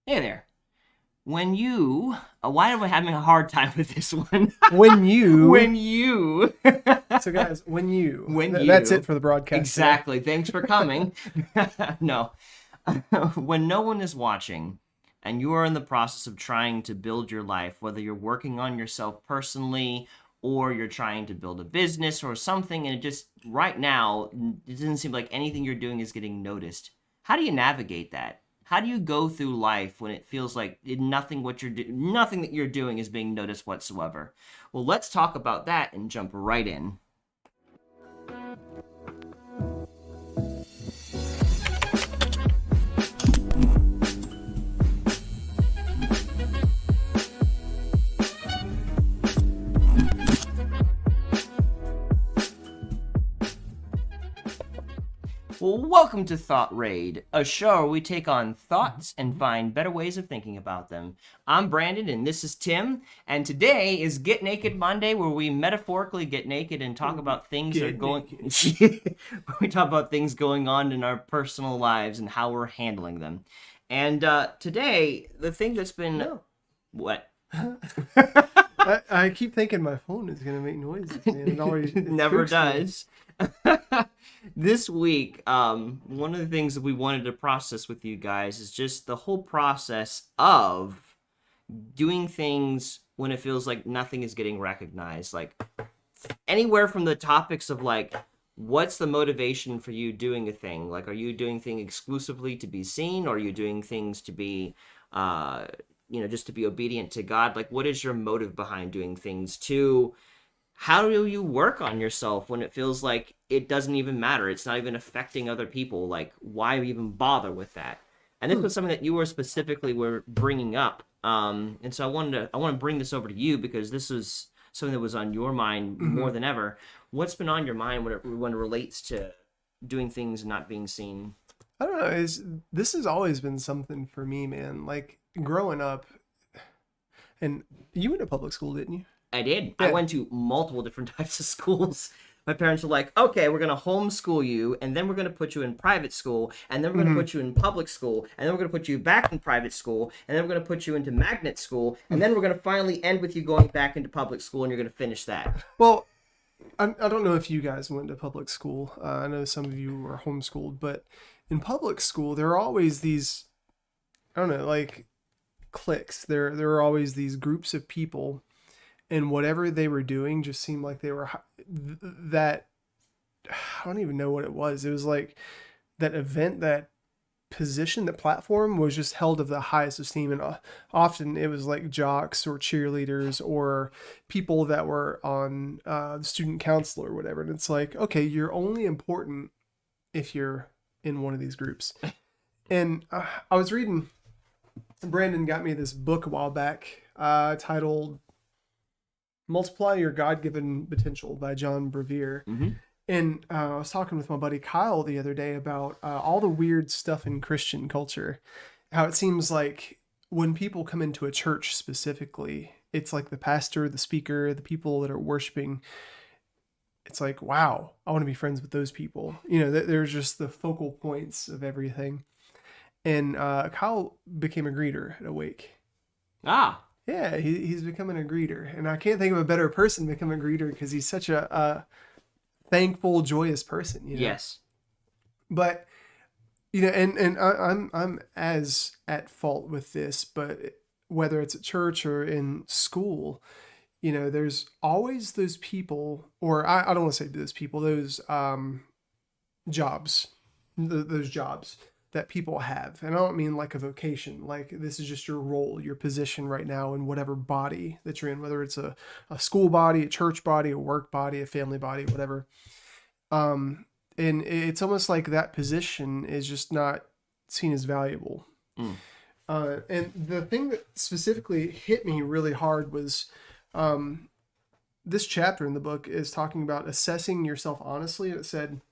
Hey there. When you, why am I having a hard time with this one? When you, When you, so guys, when you, when that's it you, for the broadcast today. exactly. Thanks for coming. No, when no one is watching and you are in the process of trying to build your life, whether you're working on yourself personally or you're trying to build a business or something, and it just right now, it doesn't seem like anything you're doing is getting noticed. How do you navigate that? How do you go through life when it feels like nothing that you're doing is being noticed whatsoever? Well, let's talk about that and jump right in. Well, welcome to thoughtraid, a show where we take on thoughts and find better ways of thinking about them. I'm Brandon, and this is Tim, and today is Get Naked Monday, where we metaphorically get naked and talk about things that are going. We talk about things going on in our personal lives and how we're handling them. And today, the thing that's been No. what? I keep thinking my phone is gonna make noises, man. It never does. This week, one of the things that we wanted to process with you guys is just the whole process of doing things when it feels like nothing is getting recognized. Like anywhere from the topics of like, what's the motivation for you doing a thing? Like, are you doing things exclusively to be seen, or are you doing things to be, just to be obedient to God? Like, what is your motive behind doing things? To how do you work on yourself when it feels like it doesn't even matter? It's not even affecting other people. Like, why even bother with that? And this was something that you were bringing up. And so I want to bring this over to you because this is something that was on your mind more than ever. What's been on your mind when it relates to doing things and not being seen? I don't know. This has always been something for me, man. Like growing up, and you went to public school, didn't you? I did. Yeah. I went to multiple different types of schools. My parents were like, okay, we're going to homeschool you, and then we're going to put you in private school, and then we're going to put you in public school, and then we're going to put you back in private school, and then we're going to put you into magnet school, and then we're going to finally end with you going back into public school, and you're going to finish that. Well, I don't know if you guys went to public school. I know some of you were homeschooled, but in public school, there are always these, I don't know, like cliques. There are always these groups of people, and whatever they were doing just seemed like they were that. I don't even know what it was. It was like that event, that position, that platform was just held of the highest esteem. And often it was like jocks or cheerleaders or people that were on the student council or whatever. And it's like, okay, you're only important if you're in one of these groups. And I was reading, Brandon got me this book a while back titled Multiply Your God-Given Potential by John Bevere. And I was talking with my buddy Kyle the other day about all the weird stuff in Christian culture. How it seems like when people come into a church specifically, it's like the pastor, the speaker, the people that are worshiping. It's like, wow, I want to be friends with those people. You know, there's just the focal points of everything. And Kyle became a greeter at a wake. Ah. Yeah, he's becoming a greeter. And I can't think of a better person to become a greeter because he's such a thankful, joyous person. You know? Yes. But, you know, and I'm as at fault with this, but whether it's at church or in school, you know, there's always those people, or I don't want to say those people, those jobs, those jobs that people have. And I don't mean like a vocation, like this is just your role, your position right now in whatever body that you're in, whether it's a school body, a church body, a work body, a family body, whatever. And it's almost like that position is just not seen as valuable. And the thing that specifically hit me really hard was this chapter in the book is talking about assessing yourself honestly. And it said,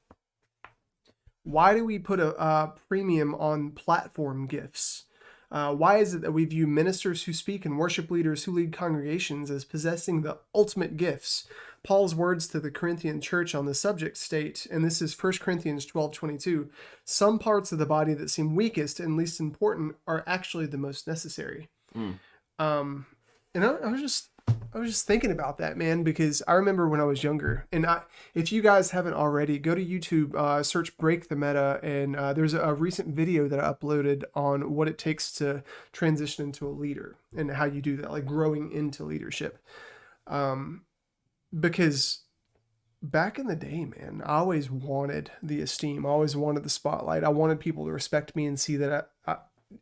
why do we put a premium on platform gifts? Why is it that we view ministers who speak and worship leaders who lead congregations as possessing the ultimate gifts, Paul's words to the Corinthian church on the subject state, and this is 1 Corinthians 12:22, some parts of the body that seem weakest and least important are actually the most necessary. Um, and I was just thinking about that, man, because I remember when I was younger, and if you guys haven't already, go to YouTube, search Break the Meta, and there's a recent video that I uploaded on what it takes to transition into a leader and how you do that, like growing into leadership. Because back in the day, man, I always wanted the esteem. I always wanted the spotlight. I wanted people to respect me and see that I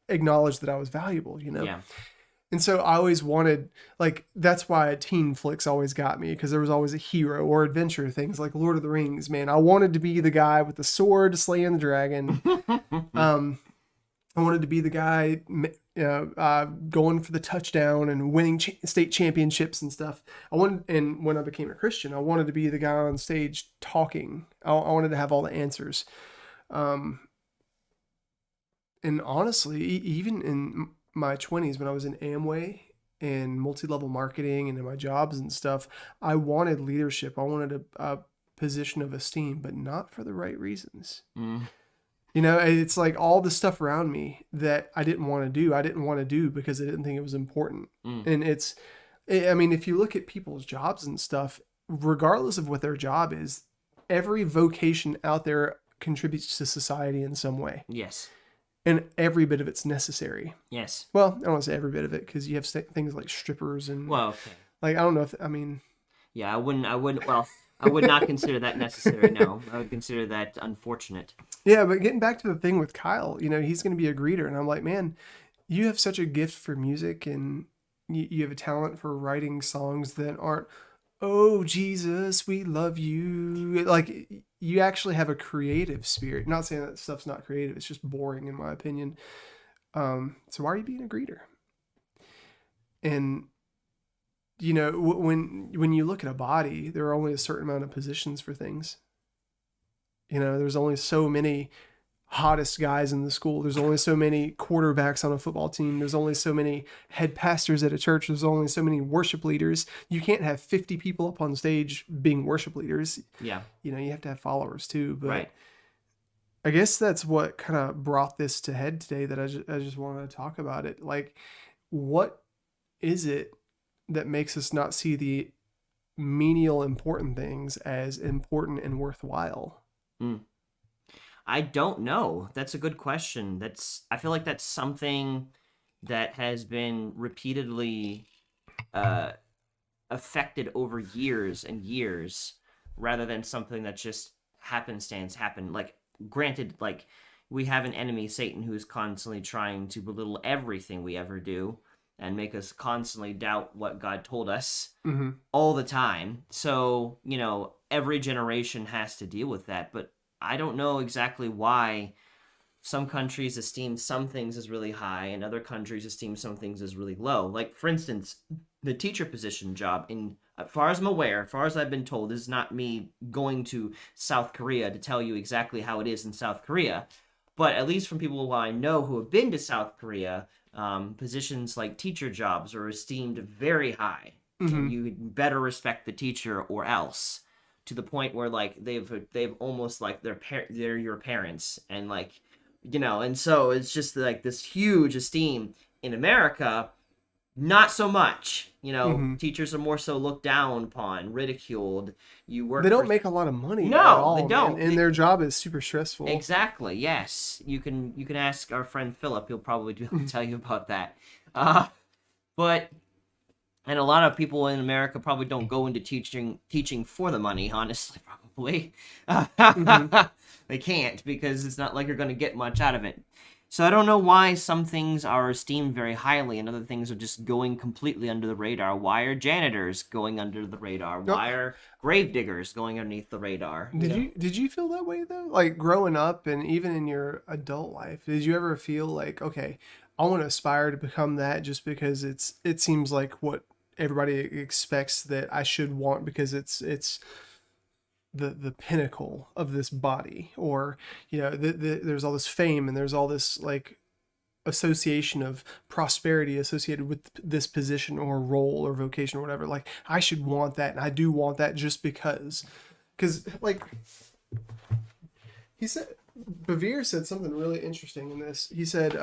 acknowledge that I was valuable, you know? Yeah. And so I always wanted, like, that's why teen flicks always got me, because there was always a hero or adventure, things like Lord of the Rings, man. I wanted to be the guy with the sword slaying the dragon. I wanted to be the guy going for the touchdown and winning state championships and stuff. And when I became a Christian, I wanted to be the guy on stage talking. I wanted to have all the answers. And honestly, even in my 20s, when I was in Amway and multi-level marketing and in my jobs and stuff, I wanted leadership. I wanted a position of esteem, but not for the right reasons. You know, it's like all the stuff around me that I didn't want to do. I didn't want to do because I didn't think it was important. And I mean, if you look at people's jobs and stuff, regardless of what their job is, every vocation out there contributes to society in some way. Yes. And every bit of it's necessary. Yes. Well, I don't want to say every bit of it, because you have things like strippers and okay. Like, I don't know if, I mean. Yeah, I would not consider that necessary. No, I would consider that unfortunate. Yeah, but getting back to the thing with Kyle, you know, he's going to be a greeter. And I'm like, man, you have such a gift for music, and you have a talent for writing songs that aren't, oh, Jesus, we love you. Like, you actually have a creative spirit. Not saying that stuff's not creative. It's just boring, in my opinion. So why are you being a greeter? And, you know, when you look at a body, there are only a certain amount of positions for things. You know, there's only so many hottest guys in the school. There's only so many quarterbacks on a football team. There's only so many head pastors at a church. There's only so many worship leaders. You can't have 50 people up on stage being worship leaders. Yeah. You know, you have to have followers too. But right. I guess that's what kind of brought this to head today, that I just wanted to talk about it. Like, what is it that makes us not see the menial important things as important and worthwhile? I don't know. That's a good question. I feel like that's something that has been repeatedly affected over years and years, rather than something that just happenstance happened. Like, granted, like, we have an enemy, Satan, who is constantly trying to belittle everything we ever do and make us constantly doubt what God told us all the time. So, you know, every generation has to deal with that, but I don't know exactly why some countries esteem some things as really high and other countries esteem some things as really low. Like, for instance, the teacher position job, as far as I'm aware, as far as I've been told, this is not me going to South Korea to tell you exactly how it is in South Korea, but at least from people who I know who have been to South Korea, positions like teacher jobs are esteemed very high. And you better respect the teacher or else. To the point where, like, they've almost like they're your parents, and, like, you know, and so it's just like this huge esteem. In America, not so much. You know, teachers are more so looked down upon, ridiculed. They don't make a lot of money. No, at all, they don't. And their job is super stressful. Exactly. Yes, you can ask our friend Philip. He'll probably be able to tell you about that. But. And a lot of people in America probably don't go into teaching for the money, honestly, probably. They can't, because it's not like you're going to get much out of it. So I don't know why some things are esteemed very highly and other things are just going completely under the radar. Why are janitors going under the radar? Why are grave diggers going underneath the radar? Did you feel that way, though? Like, growing up and even in your adult life, did you ever feel like, okay, I want to aspire to become that just because it seems like what everybody expects that I should want, because it's the pinnacle of this body, or, you know, there's all this fame and there's all this, like, association of prosperity associated with this position or role or vocation or whatever. Like, I should want that, and I do want that just because. Because, like, he said, Bevere said something really interesting in this. He said,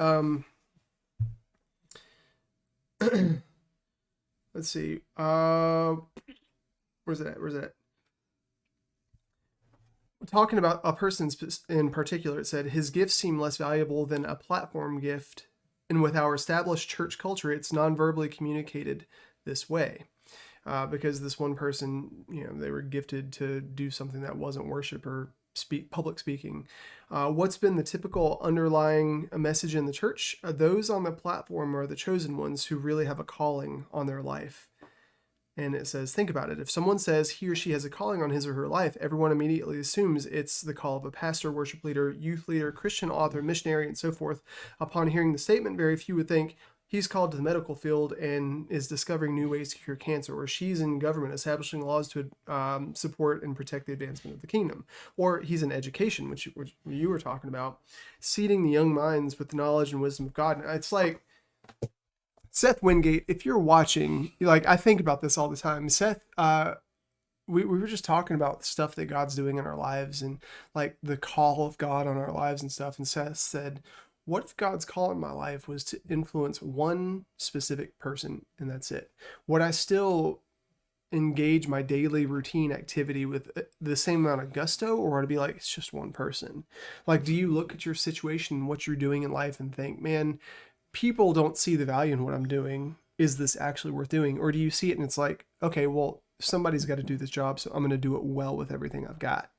let's see, where's it at? Talking about a person in particular, it said, his gifts seem less valuable than a platform gift, and with our established church culture, it's non-verbally communicated this way. Because this one person, they were gifted to do something that wasn't worship or public speaking. What's been the typical underlying message in the church? Those on the platform are the chosen ones who really have a calling on their life. And it says, think about it. If someone says he or she has a calling on his or her life, everyone immediately assumes it's the call of a pastor, worship leader, youth leader, Christian author, missionary, and so forth. Upon hearing the statement, very few would think he's called to the medical field and is discovering new ways to cure cancer, or she's in government establishing laws to support and protect the advancement of the kingdom, or he's in education, which you were talking about, seeding the young minds with the knowledge and wisdom of God. And it's like, Seth Wingate, if you're watching, like, I think about this all the time. Seth, we were just talking about the stuff that God's doing in our lives and like the call of God on our lives and stuff. And Seth said, what if God's call in my life was to influence one specific person and that's it? Would I still engage my daily routine activity with the same amount of gusto, or would it be like, it's just one person? Like, do you look at your situation and what you're doing in life and think, man, people don't see the value in what I'm doing. Is this actually worth doing? Or do you see it and it's like, okay, well, somebody's got to do this job, so I'm going to do it well with everything I've got.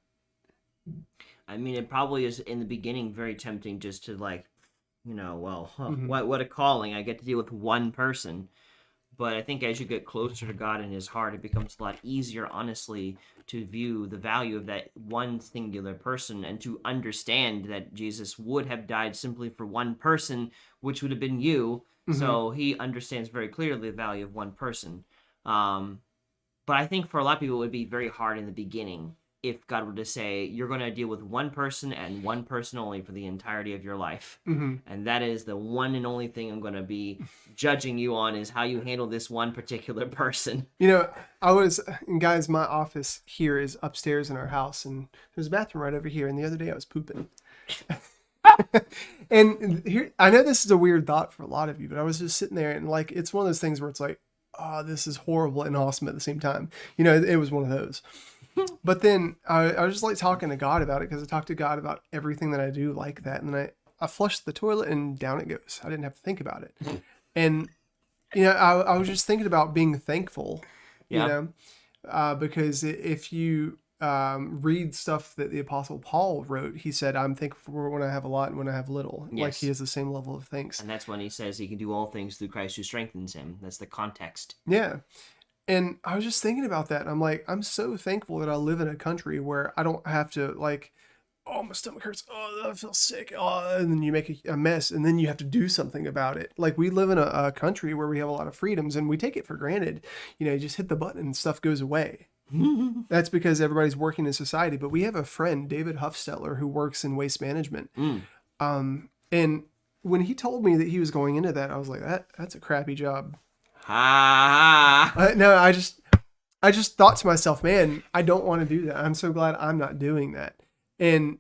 I mean, it probably is in the beginning very tempting just to like, Mm-hmm. what a calling. I get to deal with one person. But I think as you get closer to God and his heart, it becomes a lot easier, honestly, to view the value of that one singular person and to understand that Jesus would have died simply for one person, which would have been you. Mm-hmm. So he understands very clearly the value of one person. But I think for a lot of people, it would be very hard in the beginning if God were to say, you're going to deal with one person and one person only for the entirety of your life. Mm-hmm. And that is the one and only thing I'm going to be judging you on, is how you handle this one particular person. Guys, my office here is upstairs in our house, and there's a bathroom right over here. And the other day I was pooping. And here, I know this is a weird thought for a lot of you, but I was just sitting there and like, it's one of those things where it's like, oh, this is horrible and awesome at the same time. It was one of those. But then I was just like talking to God about it, because I talk to God about everything that I do like that. And then I flushed the toilet and down it goes. I didn't have to think about it. And, I was just thinking about being thankful, because if you read stuff that the Apostle Paul wrote, he said, I'm thankful for when I have a lot and when I have little. Yes. Like, he has the same level of thanks. And that's when he says he can do all things through Christ who strengthens him. That's the context. Yeah. And I was just thinking about that. And I'm like, I'm so thankful that I live in a country where I don't have to like, oh, my stomach hurts. Oh, I feel sick. Oh, and then you make a mess and then you have to do something about it. Like, we live in a country where we have a lot of freedoms and we take it for granted. You just hit the button and stuff goes away. That's because everybody's working in society. But we have a friend, David Huffstetler, who works in waste management. And when he told me that he was going into that, I was like, that's a crappy job. No, I just thought to myself, man, I don't want to do that. I'm so glad I'm not doing that. And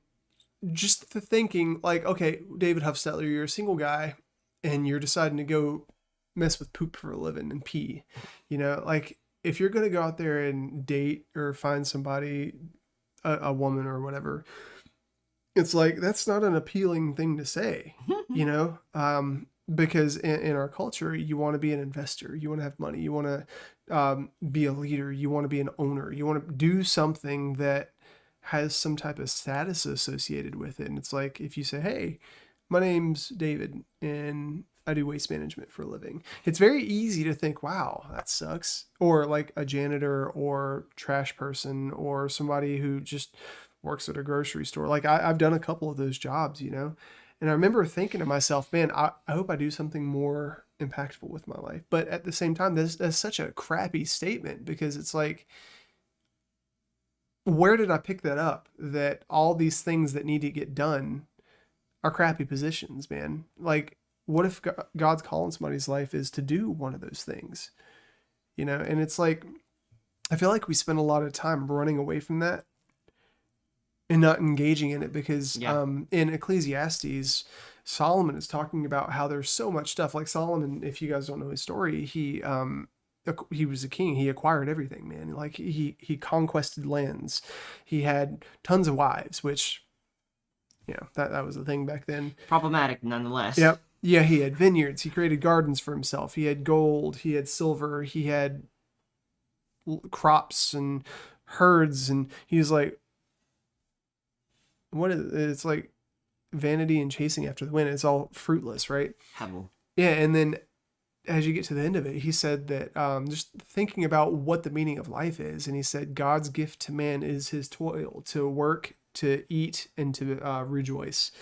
just the thinking, like, okay, David Huffstetler, you're a single guy and you're deciding to go mess with poop for a living and pee. Like, if you're going to go out there and date or find somebody, a woman or whatever, it's like, that's not an appealing thing to say, because in our culture, you want to be an investor, you want to have money, you want to be a leader, you want to be an owner, you want to do something that has some type of status associated with it. And it's like, if you say, hey, my name's David and I do waste management for a living, it's very easy to think, wow, that sucks. Or like a janitor or trash person or somebody who just works at a grocery store. Like, I've done a couple of those jobs, And I remember thinking to myself, man, I hope I do something more impactful with my life. But at the same time, that's such a crappy statement, because it's like, where did I pick that up? That all these things that need to get done are crappy positions, man. Like, what if God's call in somebody's life is to do one of those things? And it's like, I feel like we spend a lot of time running away from that and not engaging in it because in Ecclesiastes, Solomon is talking about how there's so much stuff. Like Solomon, if you guys don't know his story, he was a king. He acquired everything, man. Like he conquested lands. He had tons of wives, which, that was the thing back then. Problematic nonetheless. Yep. Yeah, he had vineyards. He created gardens for himself. He had gold. He had silver. He had crops and herds. And he was like, it's like vanity and chasing after the wind. It's all fruitless, right? Hevel. Yeah, and then as you get to the end of it, he said that just thinking about what the meaning of life is, and he said God's gift to man is his toil, to work, to eat, and to rejoice.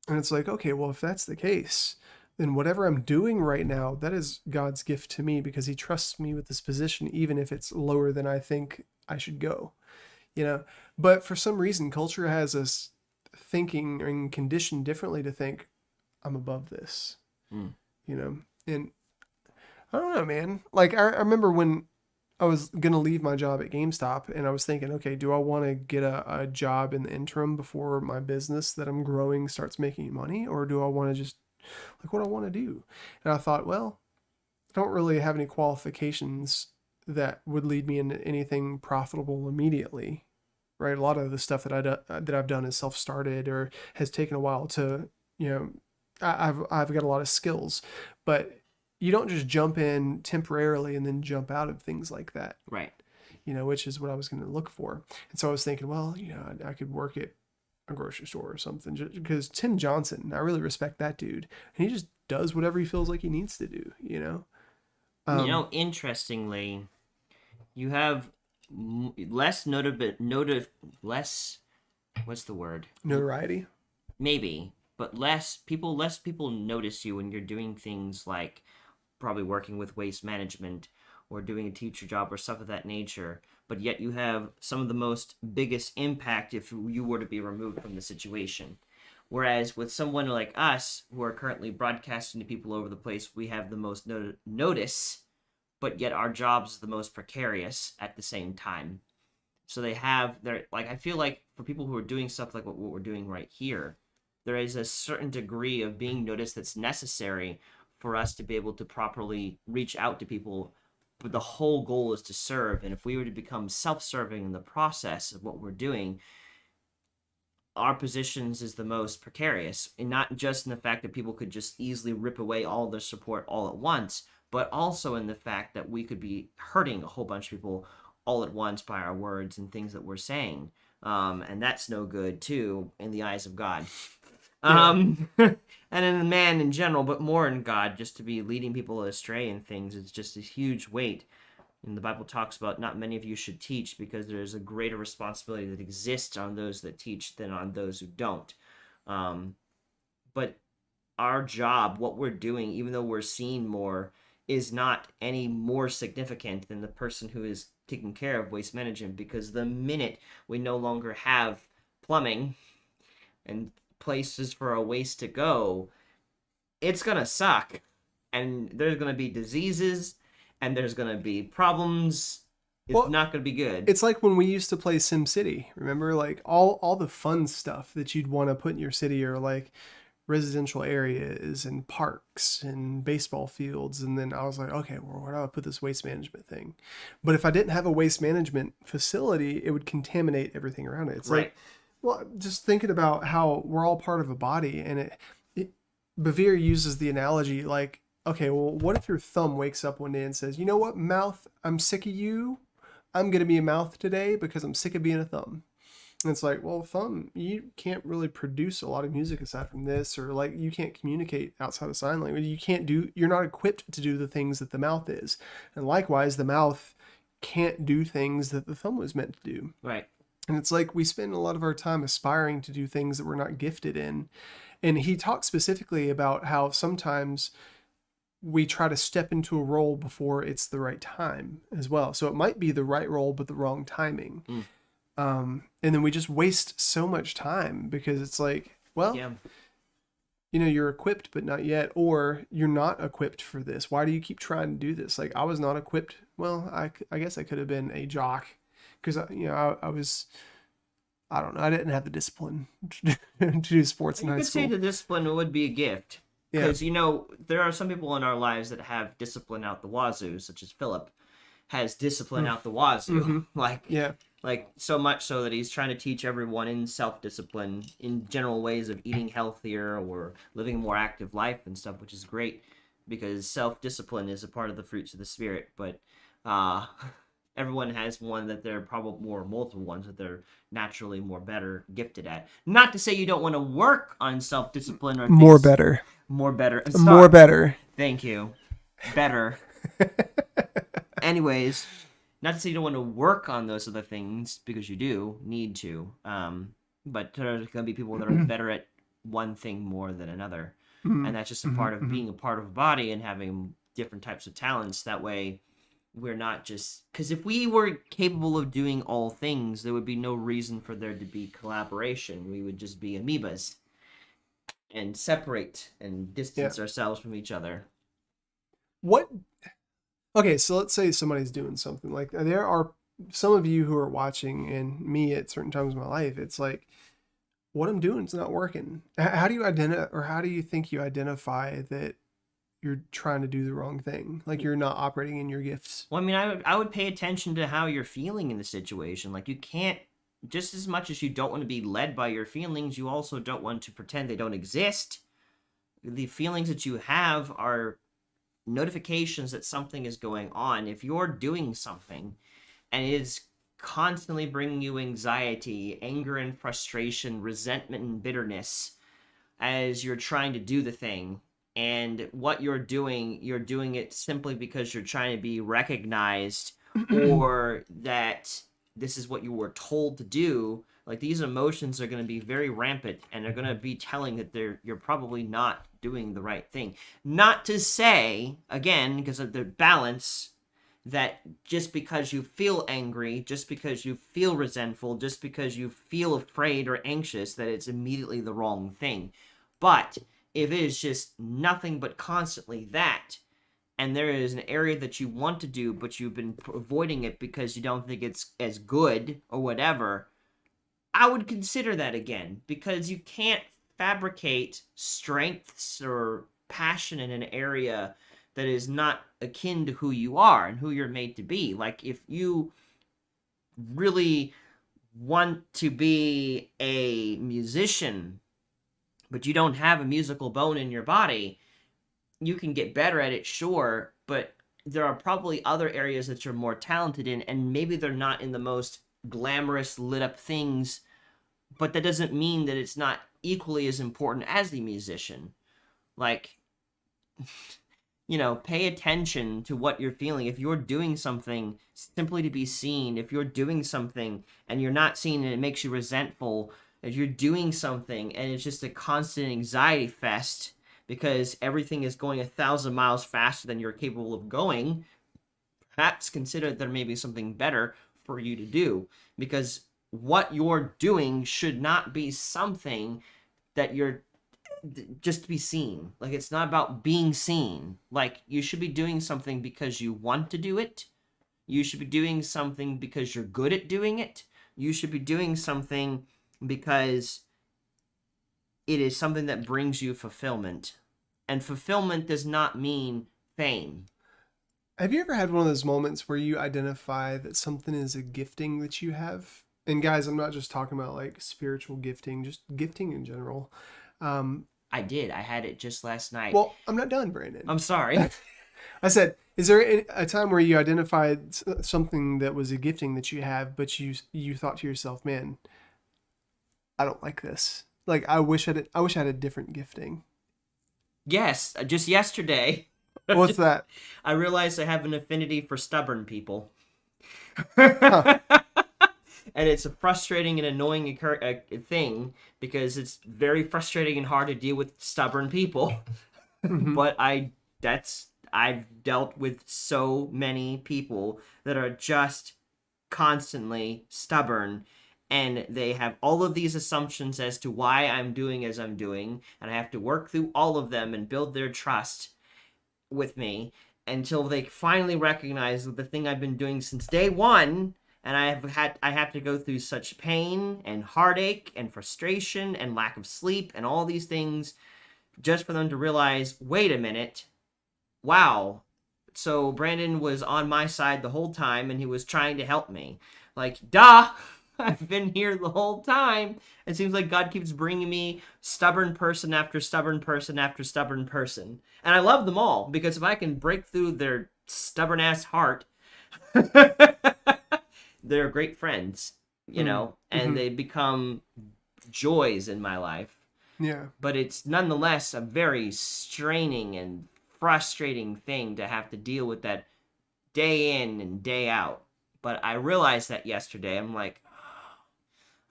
And it's like, okay, well, if that's the case, then whatever I'm doing right now, that is God's gift to me because he trusts me with this position, even if it's lower than I think I should go. But for some reason, culture has us thinking and conditioned differently to think I'm above this, and I don't know, man. Like I remember when I was going to leave my job at GameStop and I was thinking, okay, do I want to get a job in the interim before my business that I'm growing starts making money? Or do I want to just like what I want to do? And I thought, well, I don't really have any qualifications that would lead me into anything profitable immediately, right? A lot of the stuff that I've done is self-started or has taken a while to, I've got a lot of skills, but you don't just jump in temporarily and then jump out of things like that. Right. Which is what I was going to look for. And so I was thinking, well, I could work at a grocery store or something because Tim Johnson, I really respect that dude. And he just does whatever he feels like he needs to do, Interestingly, you have less what's the word? Notoriety? Maybe, but less people notice you when you're doing things like probably working with waste management or doing a teacher job or stuff of that nature, but yet you have some of the most biggest impact if you were to be removed from the situation. Whereas with someone like us, who are currently broadcasting to people over the place, we have the most notice, but yet our jobs are the most precarious at the same time. So I feel like for people who are doing stuff like what we're doing right here, there is a certain degree of being noticed that's necessary for us to be able to properly reach out to people. But the whole goal is to serve. And if we were to become self-serving in the process of what we're doing, our positions is the most precarious. And not just in the fact that people could just easily rip away all their support all at once, but also in the fact that we could be hurting a whole bunch of people all at once by our words and things that we're saying. And that's no good, too, in the eyes of God. And in man in general, but more in God, just to be leading people astray in things is just a huge weight. And the Bible talks about not many of you should teach because there's a greater responsibility that exists on those that teach than on those who don't. But our job, what we're doing, even though we're seen more, is not any more significant than the person who is taking care of waste management, because the minute we no longer have plumbing and places for a waste to go, it's gonna suck, and there's gonna be diseases and there's gonna be problems. It's not gonna be good. It's like when we used to play SimCity. Remember, like all the fun stuff that you'd want to put in your city are like residential areas and parks and baseball fields. And then I was like, okay, well, where do I put this waste management thing? But if I didn't have a waste management facility, it would contaminate everything around it. It's right. Like, well, just thinking about how we're all part of a body, and Bevere uses the analogy like, okay, well, what if your thumb wakes up one day and says, you know what, mouth, I'm sick of you. I'm going to be a mouth today because I'm sick of being a thumb. And it's like, well, thumb, you can't really produce a lot of music aside from this, or like you can't communicate outside of sign language. You're not equipped to do the things that the mouth is. And likewise, the mouth can't do things that the thumb was meant to do. Right. And it's like we spend a lot of our time aspiring to do things that we're not gifted in. And he talks specifically about how sometimes we try to step into a role before it's the right time as well. So it might be the right role, but the wrong timing. And then we just waste so much time because it's like, well, you're equipped but not yet, or you're not equipped for this. Why do you keep trying to do this? Like, I was not equipped. Well, I guess I could have been a jock because I was, I don't know, I didn't have the discipline to do sports in You high could say school. the discipline would be a gift. Yeah. Because, there are some people in our lives that have discipline out the wazoo, such as Philip has discipline out the wazoo. Mm-hmm. Like, Yeah. so much so that he's trying to teach everyone in self-discipline, in general ways of eating healthier or living a more active life and stuff, which is great because self-discipline is a part of the fruits of the spirit. But uh, everyone has one that they're probably more multiple ones that they're naturally more better gifted at. Not to say you don't want to work on self-discipline or More things better. more better. More better. Thank you. Better. Anyways, not to say you don't want to work on those other things because you do need to. But there's going to be people that are better at one thing more than another. And that's just a part of being a part of a body and having different types of talents. That way, we're not just... Because if we were capable of doing all things, there would be no reason for there to be collaboration. We would just be amoebas and separate and distance ourselves from each other. What? Okay, so let's say somebody's doing something. Like, there are some of you who are watching, and me at certain times in my life, it's like, what I'm doing is not working. How do you identify, or how do you think you identify that you're trying to do the wrong thing? Like, you're not operating in your gifts. Well, I mean, I would pay attention to how you're feeling in the situation. Like, you can't, just as much as you don't want to be led by your feelings, you also don't want to pretend they don't exist. The feelings that you have are notifications that something is going on. If you're doing something and it is constantly bringing you anxiety, anger and frustration, resentment and bitterness as you're trying to do the thing, and what you're doing it simply because you're trying to be recognized or that this is what you were told to do, like, these emotions are going to be very rampant and they're going to be telling that you're probably not doing the right thing. Not to say, again, because of the balance, that just because you feel angry, just because you feel resentful, just because you feel afraid or anxious, that it's immediately the wrong thing. But if it is just nothing but constantly that, and there is an area that you want to do, but you've been avoiding it because you don't think it's as good or whatever, I would consider that again, because you can't fabricate strengths or passion in an area that is not akin to who you are and who you're made to be. Like, if you really want to be a musician, but you don't have a musical bone in your body, you can get better at it, sure, but there are probably other areas that you're more talented in, and maybe they're not in the most glamorous, lit up things, but that doesn't mean that it's not equally as important as the musician. Like, pay attention to what you're feeling. If you're doing something simply to be seen, if you're doing something and you're not seen and it makes you resentful, if you're doing something and it's just a constant anxiety fest because everything is going 1,000 miles faster than you're capable of going, perhaps consider that there may be something better for you to do, because what you're doing should not be something that you're just to be seen. Like, it's not about being seen. Like, you should be doing something because you want to do it. You should be doing something because you're good at doing it. You should be doing something because it is something that brings you fulfillment. And fulfillment does not mean fame. Have you ever had one of those moments where you identify that something is a gifting that you have? And guys, I'm not just talking about like spiritual gifting, just gifting in general. I did. I had it just last night. Well, I'm not done, Brandon. I'm sorry. I said, is there a time where you identified something that was a gifting that you have, but you thought to yourself, man, I don't like this. Like, I wish I had a different gifting. Yes, just yesterday. What's that? I realized I have an affinity for stubborn people. Huh. And it's a frustrating and annoying thing, because it's very frustrating and hard to deal with stubborn people. Mm-hmm. But I've dealt with so many people that are just constantly stubborn, and they have all of these assumptions as to why I'm doing as I'm doing, and I have to work through all of them and build their trust with me until they finally recognize the thing I've been doing since day one, and I have to go through such pain and heartache and frustration and lack of sleep and all these things just for them to realize, wait a minute, wow. So Brandon was on my side the whole time and he was trying to help me. Like, duh! I've been here the whole time. It seems like God keeps bringing me stubborn person after stubborn person after stubborn person. And I love them all, because if I can break through their stubborn ass heart, they're great friends, and they become joys in my life. Yeah. But it's nonetheless a very straining and frustrating thing to have to deal with that day in and day out. But I realized that yesterday. I'm like,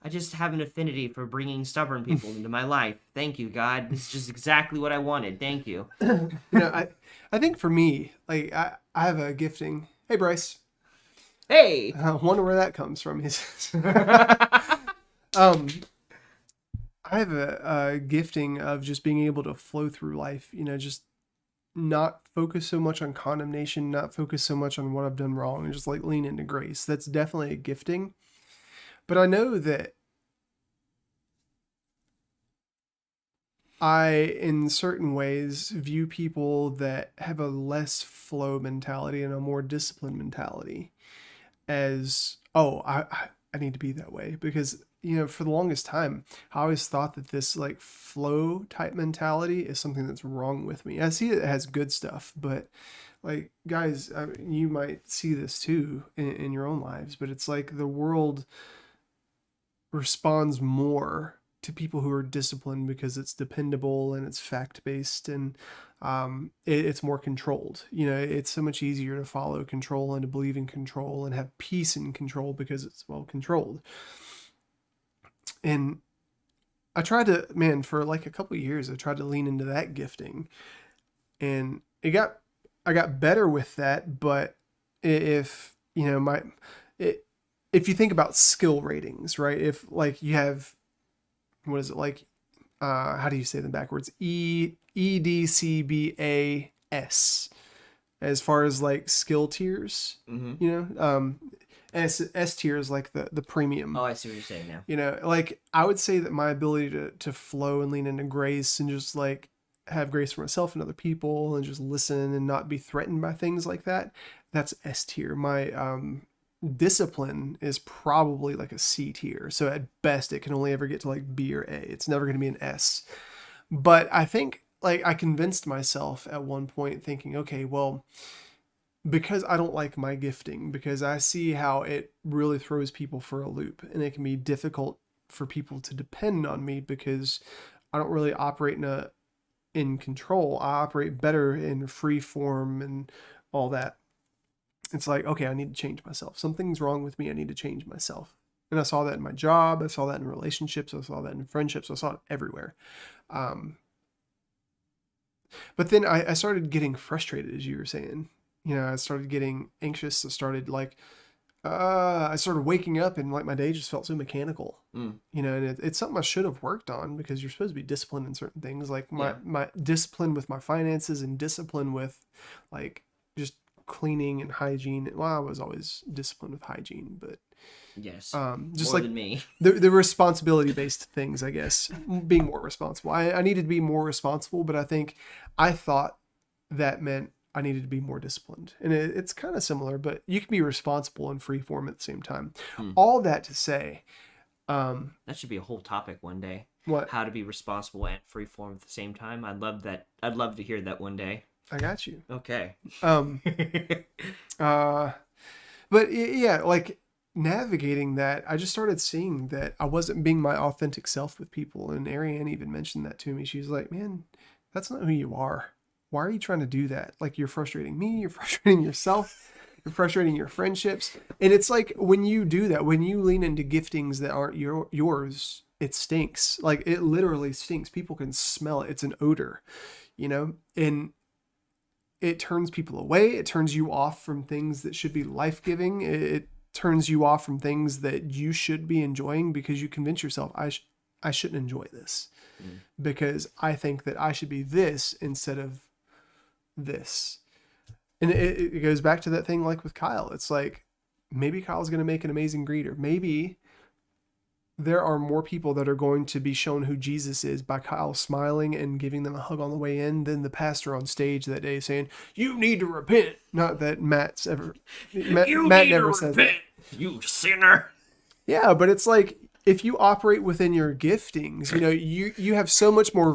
I just have an affinity for bringing stubborn people into my life. Thank you, God. This is just exactly what I wanted. Thank you. I think for me, like I have a gifting. Hey, Bryce. Hey. I wonder where that comes from. I have a gifting of just being able to flow through life. Just not focus so much on condemnation, not focus so much on what I've done wrong, and just like lean into grace. That's definitely a gifting. But I know that I, in certain ways, view people that have a less flow mentality and a more disciplined mentality as, I need to be that way. Because, for the longest time, I always thought that this like flow type mentality is something that's wrong with me. I see it has good stuff, but like, guys, you might see this too in your own lives, but it's like the world responds more to people who are disciplined because it's dependable and it's fact-based, and it's more controlled. It's so much easier to follow control and to believe in control and have peace in control because it's well controlled. And I tried to, for like a couple of years, I tried to lean into that gifting, and I got better with that. But if if you think about skill ratings, right? If like you have, what is it like? How do you say them backwards? EDCBAS, as far as like skill tiers. S tier is like the premium. Oh, I see what you're saying now. Like I would say that my ability to flow and lean into grace and just like have grace for myself and other people and just listen and not be threatened by things like that, that's S tier. My discipline is probably like a C tier. So at best, it can only ever get to like B or A. It's never going to be an S. But I think like I convinced myself at one point thinking, okay, well, because I don't like my gifting, because I see how it really throws people for a loop, and it can be difficult for people to depend on me because I don't really operate in control. I operate better in free form and all that. It's like, okay, I need to change myself. Something's wrong with me. I need to change myself. And I saw that in my job. I saw that in relationships. I saw that in friendships. I saw it everywhere. But then I started getting frustrated, as you were saying. I started getting anxious. I started waking up and like my day just felt so mechanical. And it's something I should have worked on, because you're supposed to be disciplined in certain things, like my discipline with my finances and discipline with like just cleaning and hygiene. Well, I was always disciplined with hygiene, but yes, just more like than me. the responsibility based things, I guess, being more responsible. I needed to be more responsible, but I thought that meant I needed to be more disciplined. And it's kind of similar, but you can be responsible and free form at the same time. All that to say, that should be a whole topic one day. What? How to be responsible and free form at the same time. I'd love that. I'd love to hear that one day. I got you. Okay. But yeah, like navigating that, I just started seeing that I wasn't being my authentic self with people. And Ariane even mentioned that to me. She was like, man, that's not who you are. Why are you trying to do that? Like, you're frustrating me, you're frustrating yourself, you're frustrating your friendships. And it's like, when you do that, when you lean into giftings that aren't yours, it stinks. Like, it literally stinks. People can smell it. It's an odor, and it turns people away. It turns you off from things that should be life-giving. turns you off from things that you should be enjoying because you convince yourself I shouldn't enjoy this because I think that I should be this instead of this. And it goes back to that thing like with Kyle. It's like maybe Kyle's going to make an amazing greeter. Maybe there are more people that are going to be shown who Jesus is by Kyle smiling and giving them a hug on the way in than the pastor on stage that day saying, "You need to repent." Not that Matt never says that. You sinner. Yeah, but it's like if you operate within your giftings, you have so much more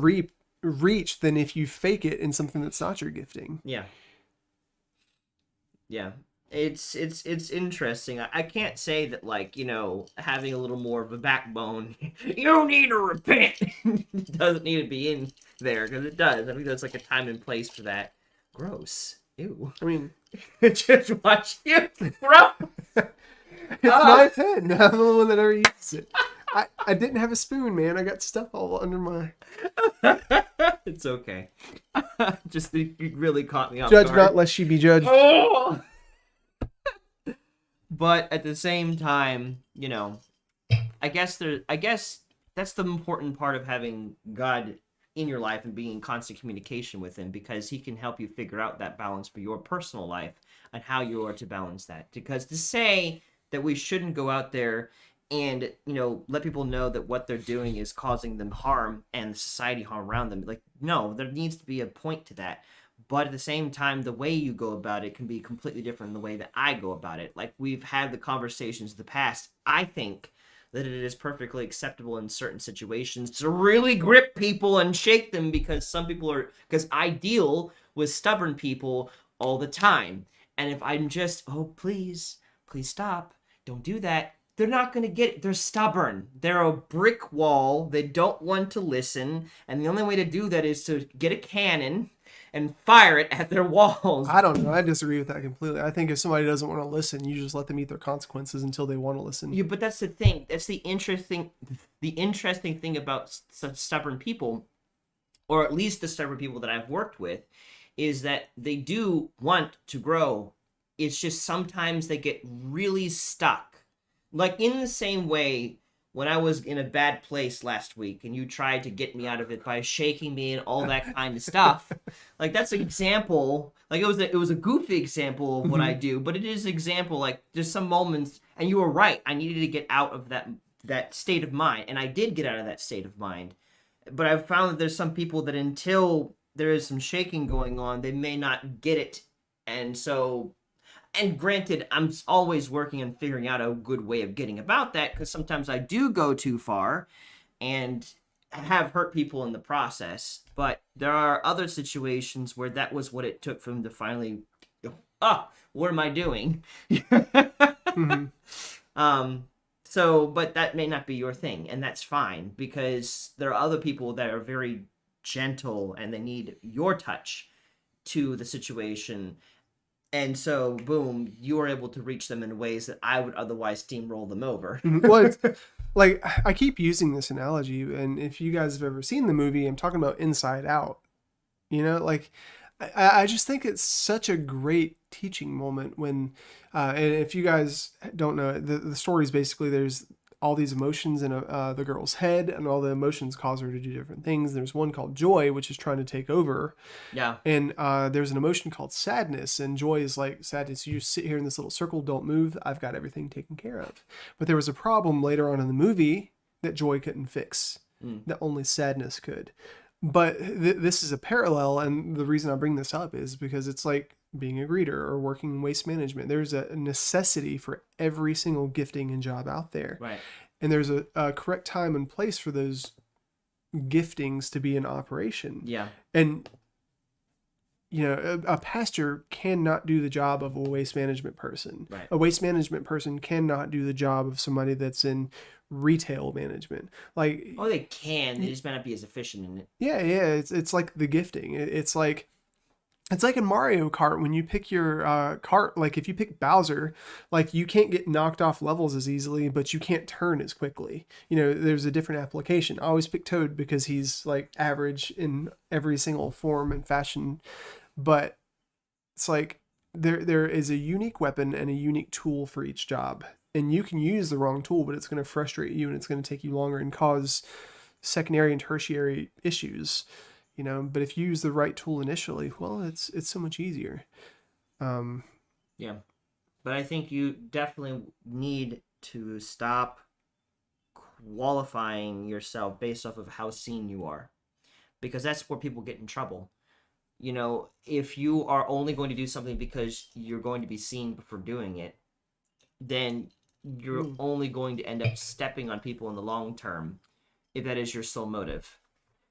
reach than if you fake it in something that's not your gifting. Yeah. Yeah. It's interesting. I can't say that, like, having a little more of a backbone, you need to repent, doesn't need to be in there, because it does. I think there's like a time and place for that. Gross. Ew. I mean, just watch you, bro. It's my pen. I'm the one that ever uses it. I didn't have a spoon, man. I got stuff all under my... It's okay. Just you really caught me off Judge guard. not, lest ye be judged. Oh! But at the same time, I guess that's the important part of having God in your life and being in constant communication with him, because he can help you figure out that balance for your personal life and how you are to balance that. Because to say that we shouldn't go out there and, let people know that what they're doing is causing them harm and society harm around them, like, no, there needs to be a point to that. But at the same time, the way you go about it can be completely different than the way that I go about it. Like, we've had the conversations in the past. I think that it is perfectly acceptable in certain situations to really grip people and shake them, because because I deal with stubborn people all the time. And if I'm just, oh, please stop, don't do that, they're not going to get it. They're stubborn. They're a brick wall. They don't want to listen. And the only way to do that is to get a cannon and fire it at their walls. I don't know. I disagree with that completely. I think if somebody doesn't want to listen, you just let them eat their consequences until they want to listen. Yeah, but that's the thing. That's the interesting thing about such stubborn people, or at least the stubborn people that I've worked with, is that they do want to grow. It's just sometimes they get really stuck. Like, in the same way, when I was in a bad place last week and you tried to get me out of it by shaking me and all that kind of stuff, like, that's an example. Like, it was a goofy example of what I do, but it is an example. Like, there's some moments, and you were right, I needed to get out of that state of mind, and I did get out of that state of mind. But I've found that there's some people that until there is some shaking going on, they may not get it. And granted, I'm always working on figuring out a good way of getting about that, because sometimes I do go too far and have hurt people in the process. But there are other situations where that was what it took for them to finally, what am I doing? Mm-hmm. But that may not be your thing, and that's fine, because there are other people that are very gentle and they need your touch to the situation. And so, boom, you are able to reach them in ways that I would otherwise steamroll them over. Well, it's, like, I keep using this analogy, and if you guys have ever seen the movie, I'm talking about Inside Out. Like, I just think it's such a great teaching moment when, and if you guys don't know, the story is basically there's all these emotions in the girl's head, and all the emotions cause her to do different things. There's one called joy, which is trying to take over. Yeah. And there's an emotion called sadness, and joy is like sadness. You just sit here in this little circle, don't move. I've got everything taken care of. But there was a problem later on in the movie that joy couldn't fix, that only sadness could. But this is a parallel, and the reason I bring this up is because it's like being a greeter or working in waste management. There's a necessity for every single gifting and job out there. Right. And there's a correct time and place for those giftings to be in operation. Yeah. And, a pastor cannot do the job of a waste management person. Right. A waste management person cannot do the job of somebody that's in retail management. Like, oh, they can. They just might not be as efficient in it. Yeah. It's like the gifting. It's like in Mario Kart when you pick your cart. Like, if you pick Bowser, like, you can't get knocked off levels as easily, but you can't turn as quickly. There's a different application. I always pick Toad because he's like average in every single form and fashion. But it's like there is a unique weapon and a unique tool for each job. And you can use the wrong tool, but it's going to frustrate you and it's going to take you longer and cause secondary and tertiary issues, you know. But if you use the right tool initially, well, it's so much easier. Yeah. But I think you definitely need to stop qualifying yourself based off of how seen you are, because that's where people get in trouble. You know, if you are only going to do something because you're going to be seen for doing it, then you're only going to end up stepping on people in the long term if that is your sole motive.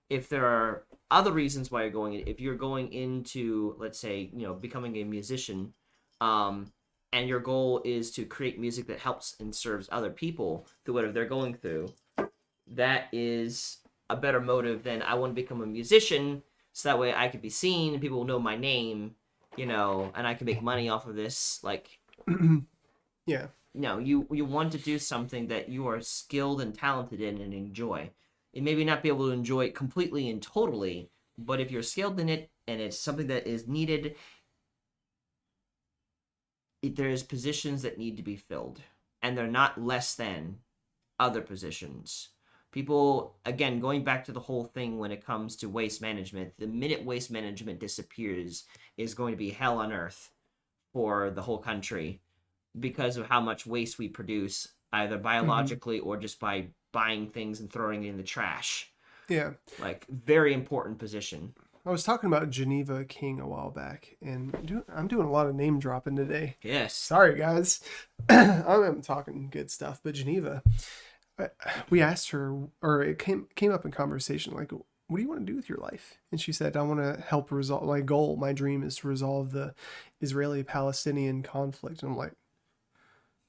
If there are other reasons why you're going, if you're going into, let's say, you know, becoming a musician, and your goal is to create music that helps and serves other people through whatever they're going through, that is a better motive than I want to become a musician so that way I could be seen and people will know my name, you know, and I can make money off of this. Like, Yeah. no, you want to do something that you are skilled and talented in and enjoy. And maybe not be able to enjoy it completely and totally, but if you're skilled in it and it's something that is needed, there's positions that need to be filled, and they're not less than other positions. People, again, going back to the whole thing when it comes to waste management, the minute waste management disappears is going to be hell on earth for the whole country because of how much waste we produce, either biologically or just by buying things and throwing it in the trash. Yeah. Like, very important position. I was talking about Geneva King a while back, and I'm doing a lot of name dropping today. Yes. Sorry, guys. I'm talking good stuff, but Geneva, we asked her, or it came up in conversation, like, what do you want to do with your life? And she said, I want to help resolve, my dream is to resolve the Israeli-Palestinian conflict. And I'm like,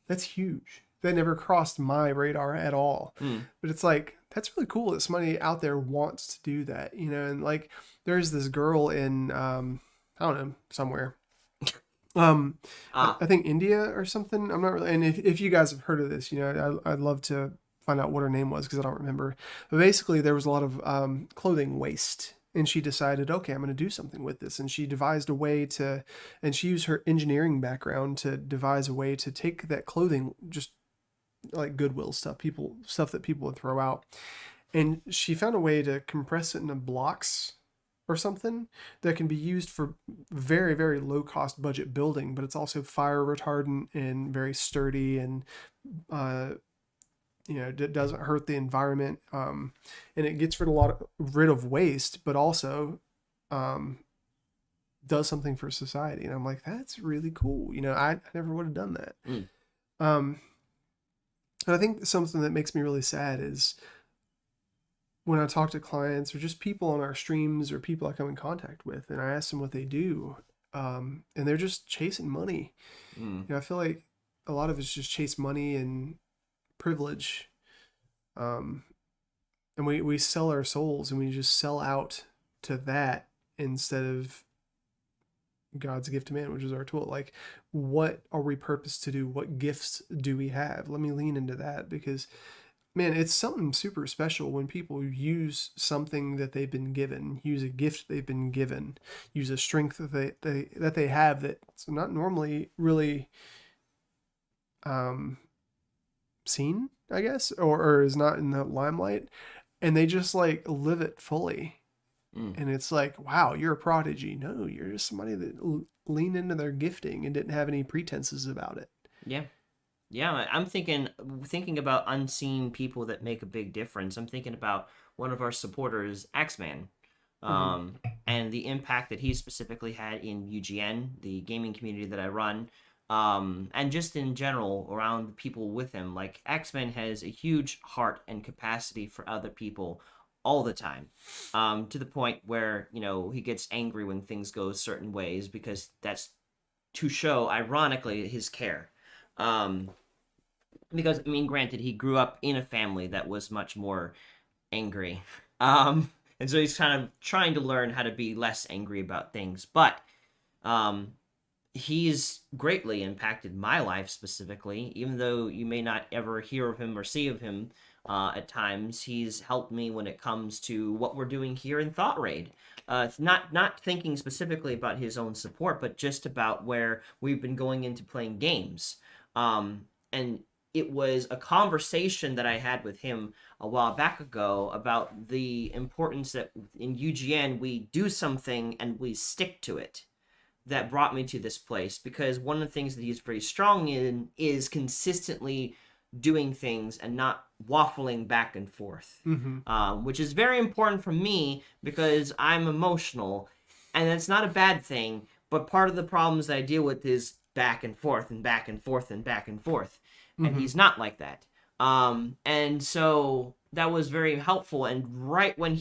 that's huge. That never crossed my radar at all. But it's like, that's really cool that somebody out there wants to do that, you know. And like, there's this girl in I don't know, somewhere, I think India or something. I'm not really, and if you guys have heard of this, you know, I'd love to find out what her name was because I don't remember. But basically, there was a lot of clothing waste, and she decided, okay, I'm going to do something with this. And she devised a way to, and she used her engineering background to devise a way to take that clothing, just like Goodwill stuff that people would throw out, and she found a way to compress it into blocks or something that can be used for very, very low cost budget building, but it's also fire retardant and very sturdy, and you know, it doesn't hurt the environment, and it gets rid of waste, but also does something for society. And I'm like, that's really cool. You know, I never would have done that. And I think something that makes me really sad is when I talk to clients or just people on our streams or people I come in contact with, and I ask them what they do, and they're just chasing money. You know, I feel like a lot of it's just chase money and privilege. And we sell our souls, and we just sell out to that instead of God's gift to man, which is our tool. Like, what are we purposed to do? What gifts do we have? Let me lean into that, because man, it's something super special when people use something that they've been given, use a gift they've been given, use a strength that they have that's not normally really seen, I guess, or is not in the limelight, and they just like live it fully. And it's like, wow, you're a prodigy. No, you're just somebody that leaned into their gifting and didn't have any pretenses about it. Yeah, I'm thinking about unseen people that make a big difference. I'm thinking about one of our supporters, Axeman, and the impact that he specifically had in UGN, the gaming community that I run, and just in general around the people with him. Like, Axeman has a huge heart and capacity for other people all the time, to the point where, you know, he gets angry when things go certain ways, because that's to show, ironically, his care. Because, I mean, granted, he grew up in a family that was much more angry. And so he's kind of trying to learn how to be less angry about things. But he's greatly impacted my life specifically, even though you may not ever hear of him or see of him. At times, he's helped me when it comes to what we're doing here in thoughtraid. not thinking specifically about his own support, but just about where we've been going into playing games. And it was a conversation that I had with him a while back ago about the importance that in UGN we do something and we stick to it. That brought me to this place, because one of the things that he's very strong in is consistently doing things and not waffling back and forth, which is very important for me because I'm emotional, and that's not a bad thing. But part of the problems that I deal with is back and forth and back and forth and back and forth, and he's not like that. And so that was very helpful. And right when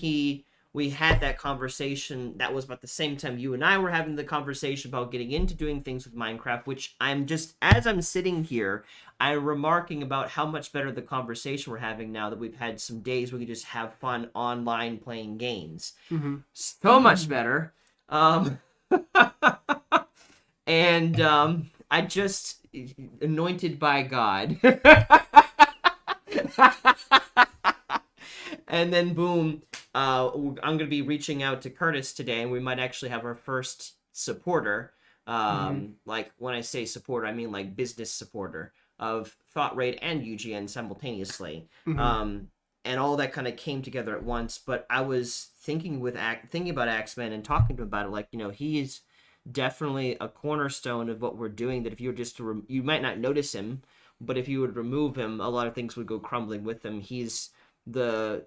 we had that conversation, that was about the same time you and I were having the conversation about getting into doing things with Minecraft, which I'm just, as I'm sitting here, I'm remarking about how much better the conversation we're having now that we've had some days where we can just have fun online playing games. So much better. And I just, anointed by God. And then boom, I'm going to be reaching out to Curtis today, and we might actually have our first supporter. Like, when I say supporter, I mean like business supporter of thoughtraid and UGN simultaneously. And all that kind of came together at once. But I was thinking about Axeman and talking to him about it, like, he is definitely a cornerstone of what we're doing, that if you were just you might not notice him, but if you would remove him, a lot of things would go crumbling with him. He is the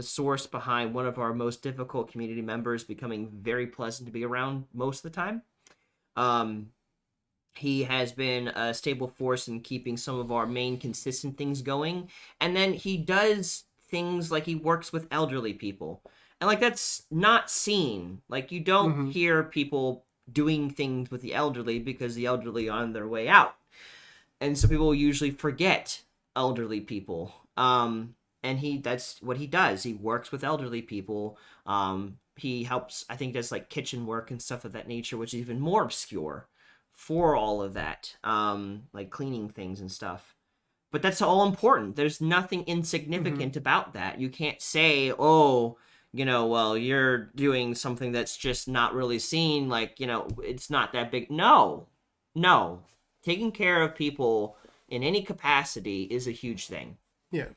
source behind one of our most difficult community members becoming very pleasant to be around most of the time. He has been a stable force in keeping some of our main consistent things going. And then he does things like he works with elderly people. And like, that's not seen. Like, you don't hear people doing things with the elderly because the elderly are on their way out. And so people usually forget elderly people. And that's what he does. He works with elderly people. He helps, I think, does like kitchen work and stuff of that nature, which is even more obscure for all of that. Like cleaning things and stuff. But that's all important. There's nothing insignificant about that. You can't say, oh, well, you're doing something that's just not really seen. Like, it's not that big. No. Taking care of people in any capacity is a huge thing. Yeah.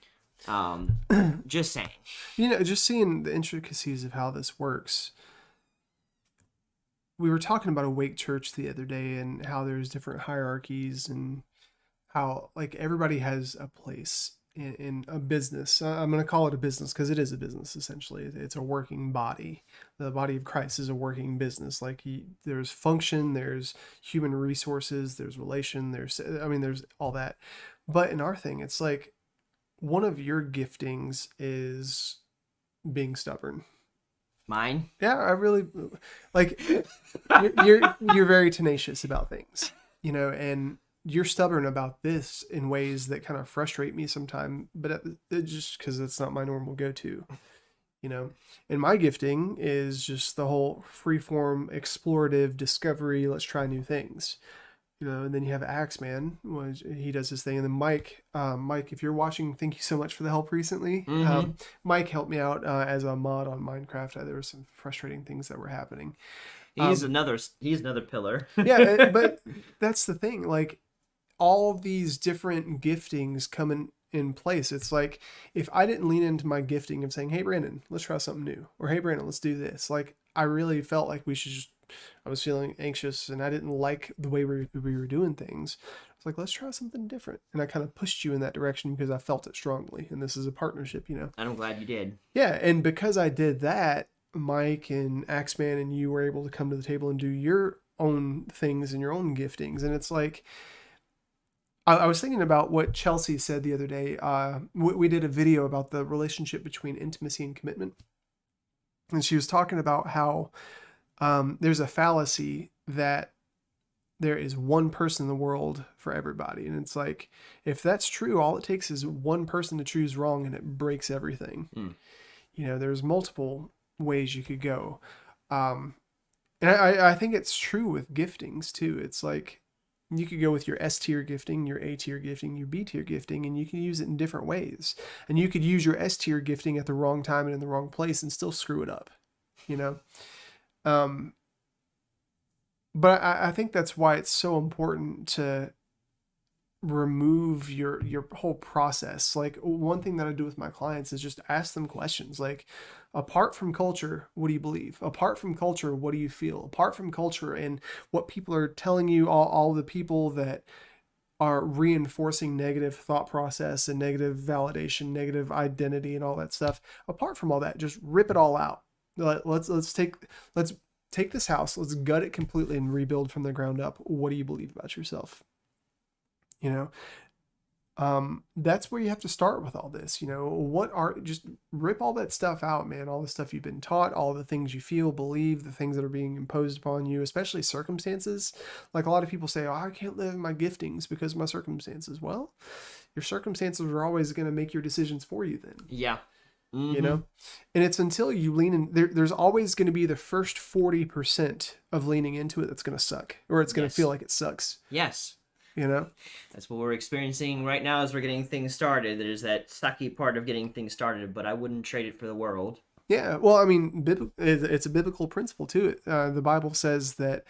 Just saying. Just seeing the intricacies of how this works. We were talking about Awake Church the other day and how there's different hierarchies and how, like, everybody has a place in a business. I'm going to call it a business because it is a business, essentially. It's a working body. The body of Christ is a working business. Like, there's function, there's human resources, there's relation, there's all that. But in our thing, it's like, one of your giftings is being stubborn. Mine? Yeah, I really, like, you're very tenacious about things, and you're stubborn about this in ways that kind of frustrate me sometimes, but just because it's not my normal go-to, and my gifting is just the whole freeform, explorative discovery. Let's try new things, and then you have Axeman, he does his thing. And then Mike, if you're watching, thank you so much for the help recently. Mike helped me out as a mod on Minecraft. There were some frustrating things that were happening. He's another pillar. Yeah, but that's the thing. Like, all these different giftings come in place. It's like, if I didn't lean into my gifting of saying, hey, Brandon, let's try something new. Or, hey, Brandon, let's do this. Like, I really felt like I was feeling anxious and I didn't like the way we were doing things. I was like, let's try something different. And I kind of pushed you in that direction because I felt it strongly. And this is a partnership, And I'm glad you did. Yeah. And because I did that, Mike and Axeman and you were able to come to the table and do your own things and your own giftings. And it's like, I was thinking about what Chelsea said the other day. We did a video about the relationship between intimacy and commitment. And she was talking about how there's a fallacy that there is one person in the world for everybody. And it's like, if that's true, all it takes is one person to choose wrong and it breaks everything. There's multiple ways you could go. And I think it's true with giftings too. It's like, you could go with your S tier gifting, your A tier gifting, your B tier gifting, and you can use it in different ways. And you could use your S tier gifting at the wrong time and in the wrong place and still screw it up, Um, but I think that's why it's so important to remove your whole process. Like one thing that I do with my clients is just ask them questions like, apart from culture, what do you believe? Apart from culture, what do you feel? Apart from culture and what people are telling you, all the people that are reinforcing negative thought process and negative validation, negative identity and all that stuff. Apart from all that, just rip it all out. Let's take this house, let's gut it completely and rebuild from the ground up. What do you believe about yourself? You know, that's where you have to start with all this. Just rip all that stuff out, man. All the stuff you've been taught, all the things you feel, believe, the things that are being imposed upon you, especially circumstances. Like a lot of people say, oh, I can't live in my giftings because of my circumstances. Well, your circumstances are always going to make your decisions for you then. Yeah. Mm-hmm. You know, and it's until you lean in, there's always going to be the first 40% of leaning into it that's going to suck, or it's going to feel like it sucks. Yes. That's what we're experiencing right now as we're getting things started. There's that sucky part of getting things started, but I wouldn't trade it for the world. Yeah, well, I mean, it's a biblical principle too. The Bible says that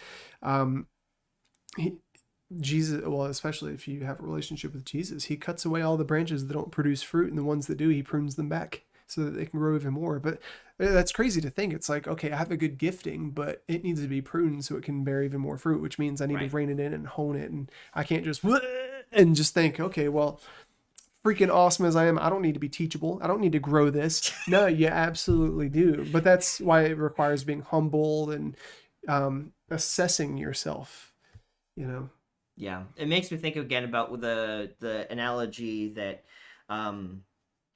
Jesus, well, especially if you have a relationship with Jesus, he cuts away all the branches that don't produce fruit, and the ones that do, he prunes them back so that they can grow even more. But that's crazy to think. It's like, okay, I have a good gifting, but it needs to be pruned so it can bear even more fruit, which means I need to rein it in and hone it. And I can't just think, okay, well, freaking awesome as I am, I don't need to be teachable. I don't need to grow this. No, you absolutely do. But that's why it requires being humble and assessing yourself, Yeah, it makes me think again about the analogy that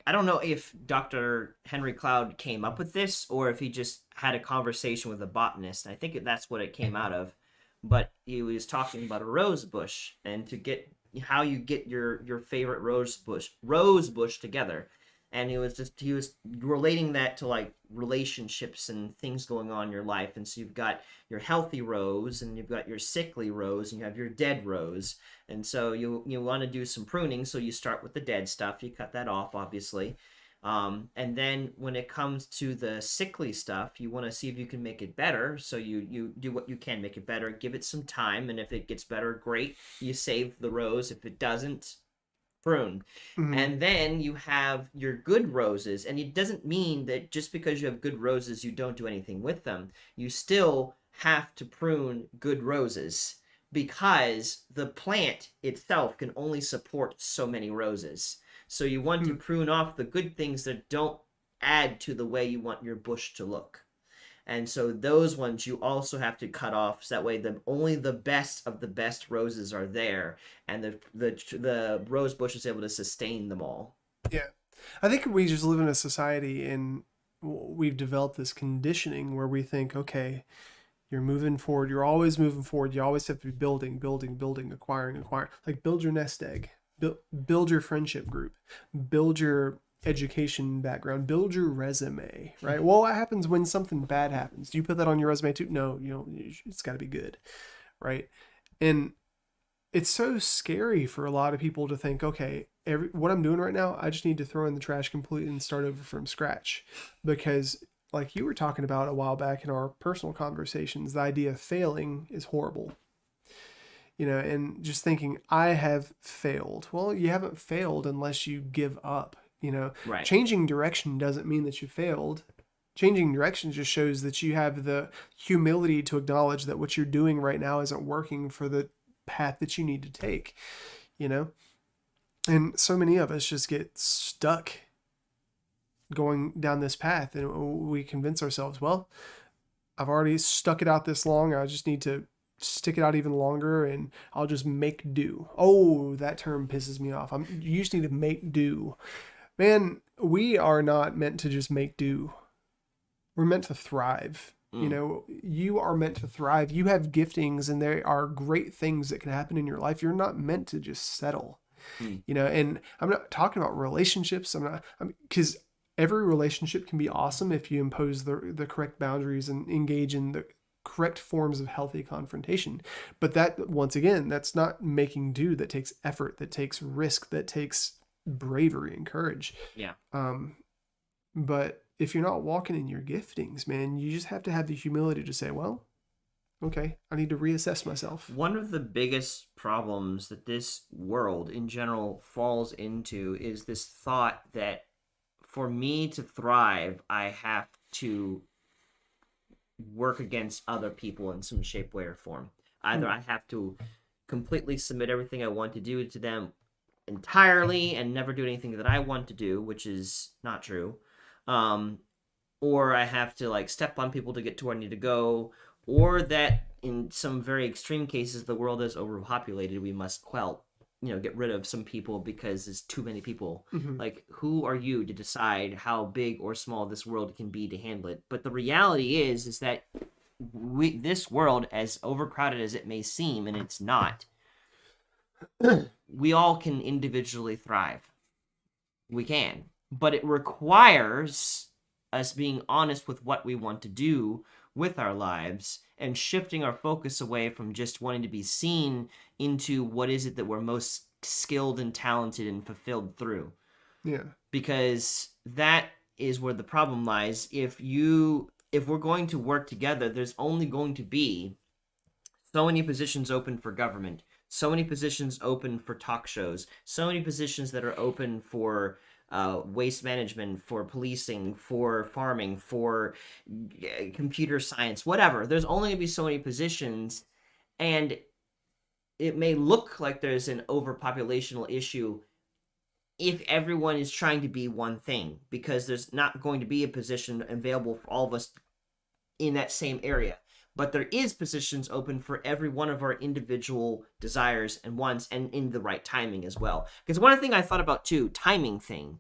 I don't know if Dr. Henry Cloud came up with this or if he just had a conversation with a botanist. I think that's what it came out of. But he was talking about a rose bush and to get how you get your favorite rose bush together. And he was relating that to like relationships and things going on in your life. And so you've got your healthy rose and you've got your sickly rose and you have your dead rose. And so you want to do some pruning. So you start with the dead stuff. You cut that off, obviously. And then when it comes to the sickly stuff, you want to see if you can make it better. So you do what you can, make it better, give it some time. And if it gets better, great. You save the rose. If it doesn't, prune. Mm-hmm. And then you have your good roses, and it doesn't mean that just because you have good roses you don't do anything with them. You still have to prune good roses because the plant itself can only support so many roses. So you want to prune off the good things that don't add to the way you want your bush to look. And so those ones you also have to cut off, so that way only the best of the best roses are there, and the rose bush is able to sustain them all. Yeah, I think we just live in a society and we've developed this conditioning where we think, okay, you're moving forward, you're always moving forward, you always have to be building, acquiring. Like build your nest egg, build your friendship group, build your education background, build your resume, right? Well, what happens when something bad happens? Do you put that on your resume too? No, it's got to be good, right? And it's so scary for a lot of people to think, okay, what I'm doing right now, I just need to throw in the trash completely and start over from scratch. Because like you were talking about a while back in our personal conversations, the idea of failing is horrible. And just thinking, I have failed. Well, you haven't failed unless you give up. Right. Changing direction doesn't mean that you failed. Changing direction just shows that you have the humility to acknowledge that what you're doing right now isn't working for the path that you need to take, and so many of us just get stuck going down this path, and we convince ourselves, well, I've already stuck it out this long, I just need to stick it out even longer and I'll just make do. Oh, that term pisses me off. You just need to make do. Man, we are not meant to just make do. We're meant to thrive. You are meant to thrive. You have giftings and there are great things that can happen in your life. You're not meant to just settle. And I'm not talking about relationships. Because every relationship can be awesome if you impose the correct boundaries and engage in the correct forms of healthy confrontation. But that, once again, that's not making do. That takes effort, that takes risk, that takes bravery and courage. Yeah. But if you're not walking in your giftings, man, you just have to have the humility to say, well, okay, I need to reassess myself. One of the biggest problems that this world in general falls into is this thought that for me to thrive, I have to work against other people in some shape, way, or form. Either I have to completely submit everything I want to do to them entirely and never do anything that I want to do, which is not true. Or I have to like step on people to get to where I need to go, or that in some very extreme cases the world is overpopulated. We must get rid of some people because there's too many people. Like, who are you to decide how big or small this world can be to handle it? But the reality is that this world, as overcrowded as it may seem, and it's not, we all can individually thrive. We can, but it requires us being honest with what we want to do with our lives and shifting our focus away from just wanting to be seen into what is it that we're most skilled and talented and fulfilled through. Yeah. Because that is where the problem lies. If we're going to work together, there's only going to be so many positions open for government, so many positions open for talk shows, so many positions that are open for waste management, for policing, for farming, for computer science, whatever. There's only going to be so many positions, and it may look like there's an overpopulational issue if everyone is trying to be one thing, because there's not going to be a position available for all of us in that same area. But there is positions open for every one of our individual desires and wants, and in the right timing as well. Because one thing I thought about too, timing thing.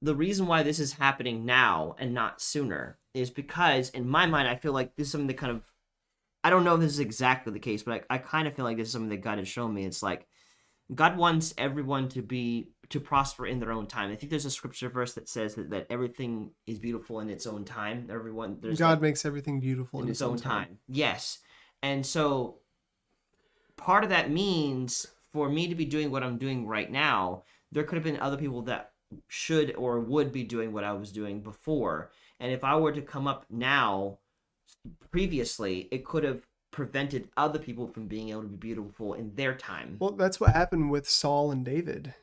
The reason why this is happening now and not sooner is because, in my mind, I feel like this is something that kind of, I don't know if this is exactly the case, but I kind of feel like this is something that God has shown me. It's like, God wants everyone to prosper in their own time. I think there's a scripture verse that says that everything is beautiful in its own time. God makes everything beautiful in its own time. Yes. And so part of that means for me to be doing what I'm doing right now, there could have been other people that should or would be doing what I was doing before. And if I were to come up now, previously, it could have prevented other people from being able to be beautiful in their time. Well, that's what happened with Saul and David.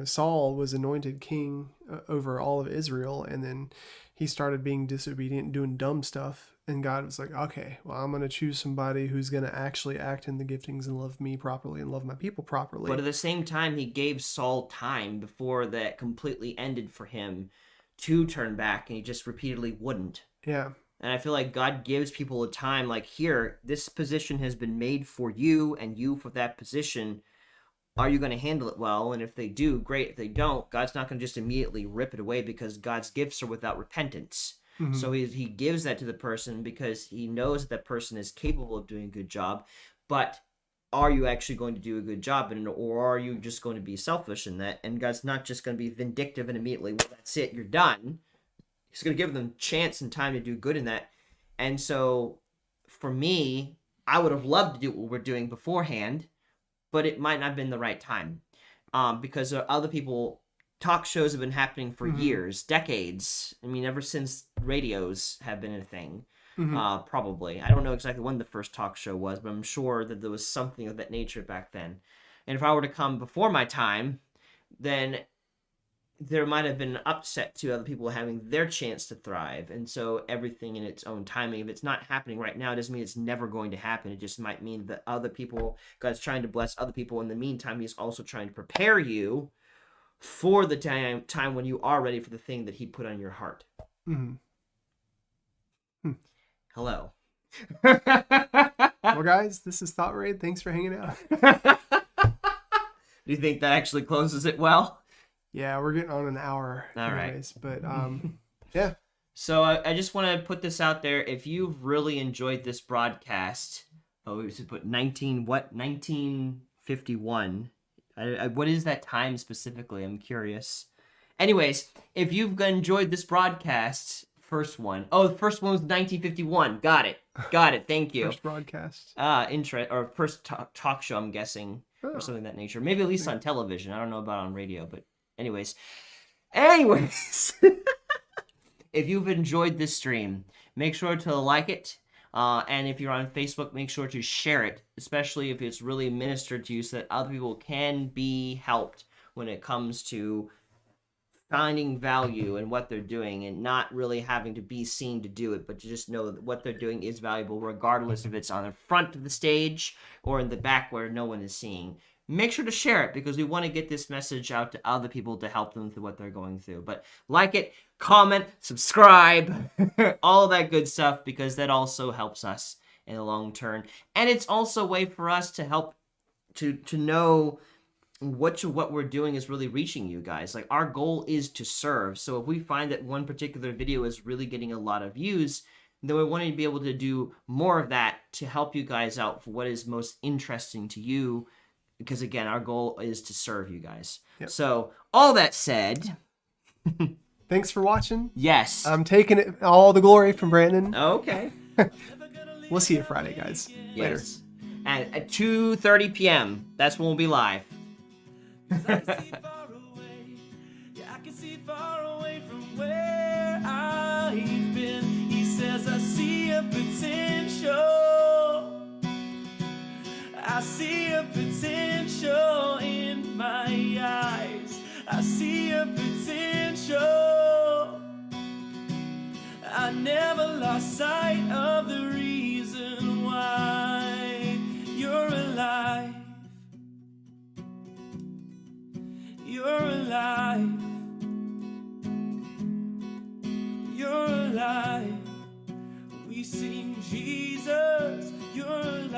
Saul was anointed king over all of Israel, and then he started being disobedient, doing dumb stuff, and God was like, okay, well, I'm going to choose somebody who's going to actually act in the giftings and love me properly and love my people properly. But at the same time, he gave Saul time before that completely ended for him to turn back, and he just repeatedly wouldn't. Yeah. And I feel like God gives people a time, like, here, this position has been made for you, and you for that position. Are you going to handle it well? And if they do, great. If they don't, God's not going to just immediately rip it away, because God's gifts are without repentance. Mm-hmm. So he gives that to the person because he knows that person is capable of doing a good job. But are you actually going to do a good job in it, or are you just going to be selfish in that? And God's not just going to be vindictive and immediately, well, that's it, you're done. He's going to give them chance and time to do good in that. And so for me, I would have loved to do what we're doing beforehand, but it might not have been the right time, because other people, talk shows have been happening for years, decades. I mean, ever since radios have been a thing, probably. I don't know exactly when the first talk show was, but I'm sure that there was something of that nature back then. And if I were to come before my time, then there might have been an upset to other people having their chance to thrive. And so everything in its own timing, if it's not happening right now, it doesn't mean it's never going to happen. It just might mean that other people, God's trying to bless other people. In the meantime, he's also trying to prepare you for the time when you are ready for the thing that he put on your heart. Hello. Well, guys, this is ThoughtRaid. Thanks for hanging out. Do you think that actually closes it well? Yeah, we're getting on an hour. All right. But, yeah. So I just want to put this out there. If you've really enjoyed this broadcast, we should put 1951. What is that time specifically? I'm curious. Anyways, if you've enjoyed this broadcast, first one. Oh, the first one was 1951. Got it. Thank you. First broadcast. Or first talk show, I'm guessing, or something of that nature. Maybe at least on television. I don't know about on radio, but anyways. Anyways, if you've enjoyed this stream, make sure to like it. And if you're on Facebook, make sure to share it, especially if it's really ministered to you so that other people can be helped when it comes to finding value in what they're doing and not really having to be seen to do it, but to just know that what they're doing is valuable regardless if it's on the front of the stage or in the back where no one is seeing. Make sure to share it because we want to get this message out to other people to help them through what they're going through. But like it, comment, subscribe, all that good stuff, because that also helps us in the long term. And it's also a way for us to help to know what we're doing is really reaching you guys. Like, our goal is to serve. So if we find that one particular video is really getting a lot of views, then we want to be able to do more of that to help you guys out for what is most interesting to you. Because again, our goal is to serve you guys. Yep. So all that said, thanks for watching. Yes. I'm taking it all the glory from Brandon. Okay. We'll see you Friday, guys. Later. Yes. At 2:30 p.m. That's when we'll be live. I can see far away from where I've been. He says I see a potential. I see a potential in my eyes. I see a potential. I never lost sight of the reason why you're alive. You're alive. You're alive. We sing Jesus. You're alive.